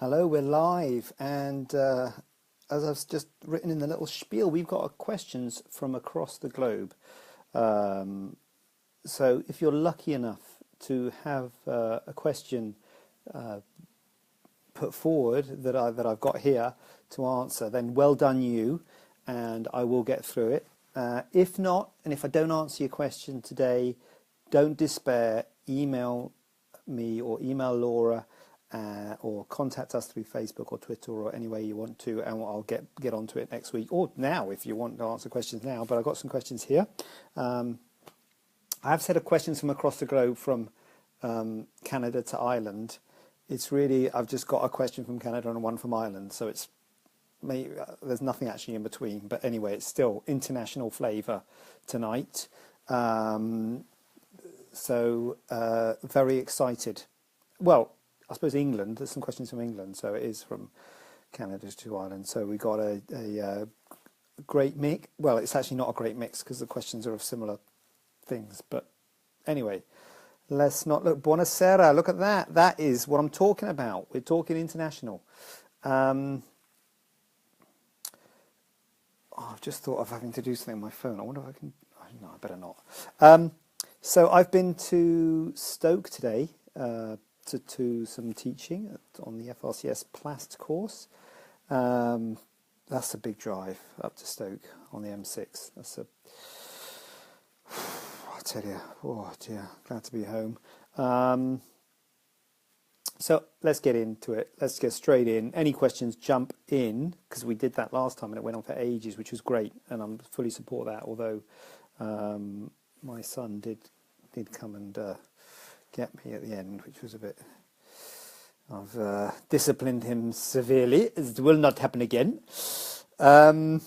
Hello, we're live, and as I've just written in the little spiel, we've got questions from across the globe. Um, so if you're lucky enough to have a question uh, put forward that I've got here to answer, then well done you, and I will get through it. If not, and if I don't answer your question today, don't despair. Email me or email Laura, or contact us through Facebook or Twitter or any way you want to, and I'll get onto it next week or now if you want to answer questions now. But I've got some questions here. I have set of questions from across the globe, from Canada to Ireland. It's really, I've just got a question from Canada and one from Ireland, so it's there's nothing actually in between. But anyway, it's still international flavour tonight. So very excited. Well, I suppose England, there's some questions from England, so it is from Canada to Ireland. So we got a great mix. Well, it's actually not a great mix because the questions are of similar things. But anyway, let's not look. Buonasera, look at that. That is what I'm talking about. We're talking international. I've just thought of having to do something on my phone. I wonder if I can. No, I better not. So I've been to Stoke today to some teaching on the FRCS Plast course. That's a big drive up to Stoke on the M6. I tell you, oh dear, glad to be home. So let's get into it. Let's get straight in. Any questions, jump in, because we did that last time and it went on for ages, which was great, and I'm fully support that. Although my son did come and get me at the end, which was a bit. I've disciplined him severely. It will not happen again. So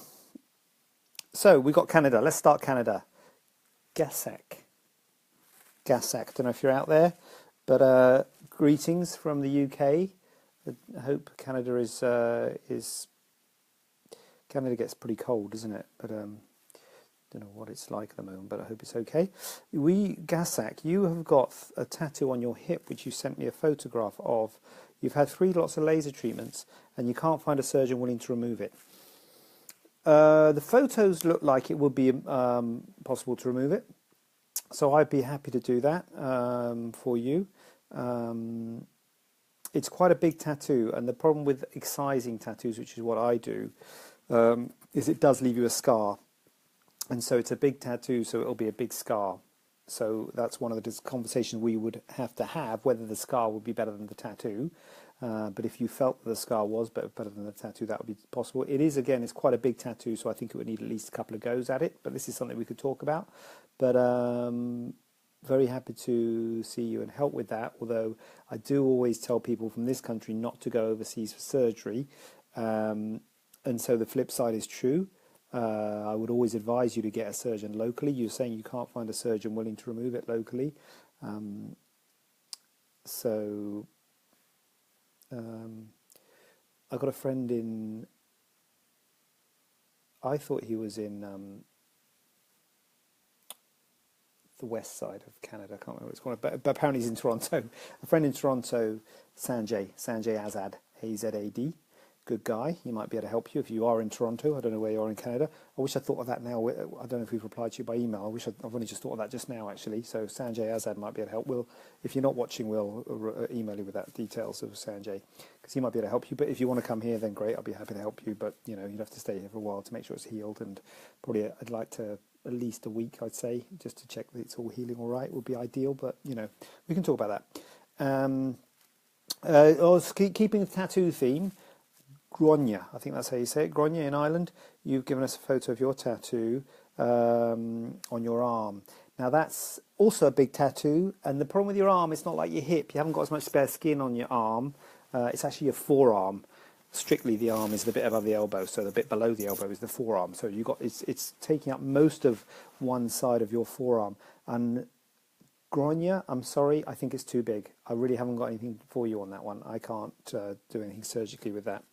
we got Canada. Let's start Canada. Gasak. Don't know if you're out there, but greetings from the UK. I hope Canada is Canada gets pretty cold, doesn't it? But don't know what it's like at the moment, but I hope it's okay. Gasak, you have got a tattoo on your hip, which you sent me a photograph of. You've had 3 lots of laser treatments, and you can't find a surgeon willing to remove it. The photos look like it would be possible to remove it, so I'd be happy to do that for you. It's quite a big tattoo, and the problem with excising tattoos, which is what I do, is it does leave you a scar. And so it's a big tattoo, so it'll be a big scar. So that's one of the conversations we would have to have, whether the scar would be better than the tattoo. But if you felt that the scar was better than the tattoo, that would be possible. It is, again, it's quite a big tattoo, so I think it would need at least a couple of goes at it. But this is something we could talk about. But very happy to see you and help with that. Although I do always tell people from this country not to go overseas for surgery. And so the flip side is true. I would always advise you to get a surgeon locally. You're saying you can't find a surgeon willing to remove it locally. I got a friend in, I thought he was in the west side of Canada. I can't remember what it's called, but apparently he's in Toronto. A friend in Toronto, Sanjay Azad, A-Z-A-D. Good guy. He might be able to help you if you are in Toronto. I don't know where you are in Canada. I wish I thought of that now. I don't know if we've replied to you by email. I've only just thought of that just now, actually. So Sanjay Azad might be able to help. If you're not watching, we'll email you with that details of Sanjay, because he might be able to help you. But if you want to come here, then great. I'll be happy to help you. But you'd have to stay here for a while to make sure it's healed. And probably I'd like to at least a week, I'd say, just to check that it's all healing all right. Would be ideal. But we can talk about that. Keeping the tattoo theme. Gronya, I think that's how you say it, Gronya in Ireland. You've given us a photo of your tattoo on your arm. Now that's also a big tattoo, and the problem with your arm, it's not like your hip. You haven't got as much spare skin on your arm. It's actually your forearm. Strictly, the arm is the bit above the elbow, so the bit below the elbow is the forearm. So it's taking up most of one side of your forearm. And Gronya, I'm sorry, I think it's too big. I really haven't got anything for you on that one. I can't do anything surgically with that.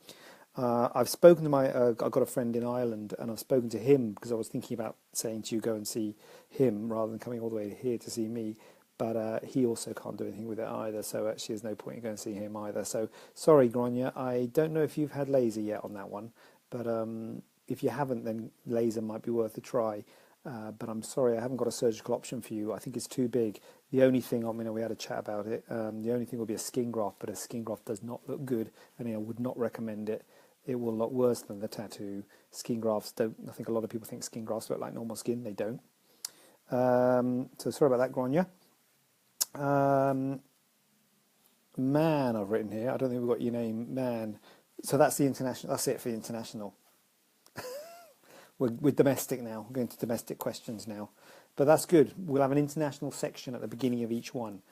I've spoken to I've got a friend in Ireland, and I've spoken to him because I was thinking about saying to you, go and see him rather than coming all the way here to see me. but he also can't do anything with it either, so actually there's no point in going to see him either. So sorry, Grania, I don't know if you've had laser yet on that one, but if you haven't, then laser might be worth a try. But I'm sorry, I haven't got a surgical option for you. I think it's too big. The only thing, I mean, we had a chat about it, the only thing would be a skin graft, but a skin graft does not look good, and I would not recommend it. It will look worse than the tattoo. Skin grafts don't, I think a lot of people think skin grafts look like normal skin. They don't. So sorry about that, Grania. Man, I've written here. I don't think we've got your name, Man. So that's the international. That's it for the international. We're domestic now. We're going to domestic questions now, but that's good. We'll have an international section at the beginning of each one.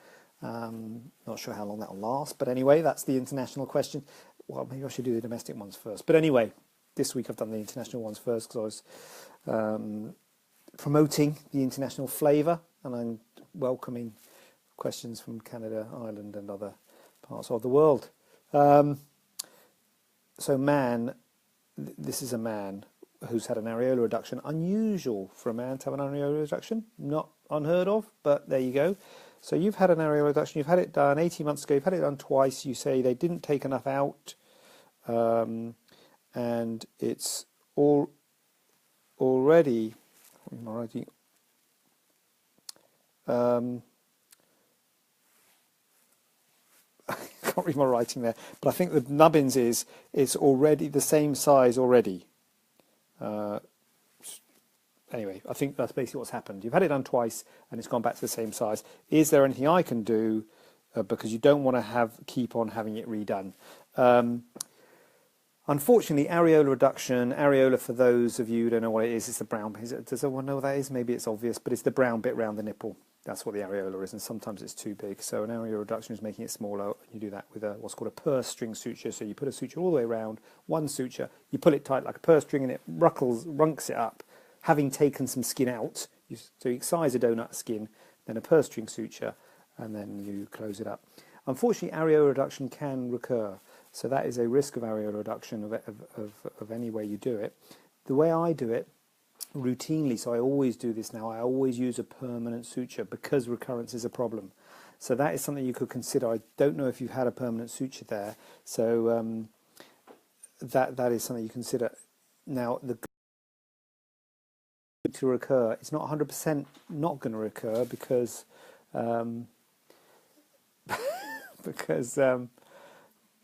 Not sure how long that will last, but anyway, that's the international question. Well, maybe I should do the domestic ones first. But anyway, this week I've done the international ones first because I was promoting the international flavour, and I'm welcoming questions from Canada, Ireland, and other parts of the world. So, Man, this is a man who's had an areola reduction. Unusual for a man to have an areola reduction. Not unheard of, but there you go. So you've had an areola reduction. You've had it done 18 months ago. You've had it done twice. You say they didn't take enough out, and it's already. What am I writing? I can't read my writing there, but I think the nubbins is it's already the same size already. Anyway, I think that's basically what's happened. You've had it done twice and it's gone back to the same size. Is there anything I can do because you don't want to keep on having it redone? Unfortunately, areola reduction, areola for those of you who don't know what it is, it's the brown. Does everyone know what that is? Maybe it's obvious, but it's the brown bit around the nipple. That's what the areola is, and sometimes it's too big. So an areola reduction is making it smaller. You do that with what's called a purse string suture. So you put a suture all the way around, one suture, you pull it tight like a purse string, and it runks it up. Having taken some skin out, so you excise a donut skin, then a purse string suture, and then you close it up. Unfortunately, areola reduction can recur. So that is a risk of areola reduction of any way you do it. The way I do it, routinely, so I always do this now, I always use a permanent suture because recurrence is a problem. So that is something you could consider. I don't know if you've had a permanent suture there, so that is something you consider. Now, to recur, it's not 100% not going to recur because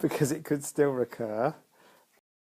because it could still recur.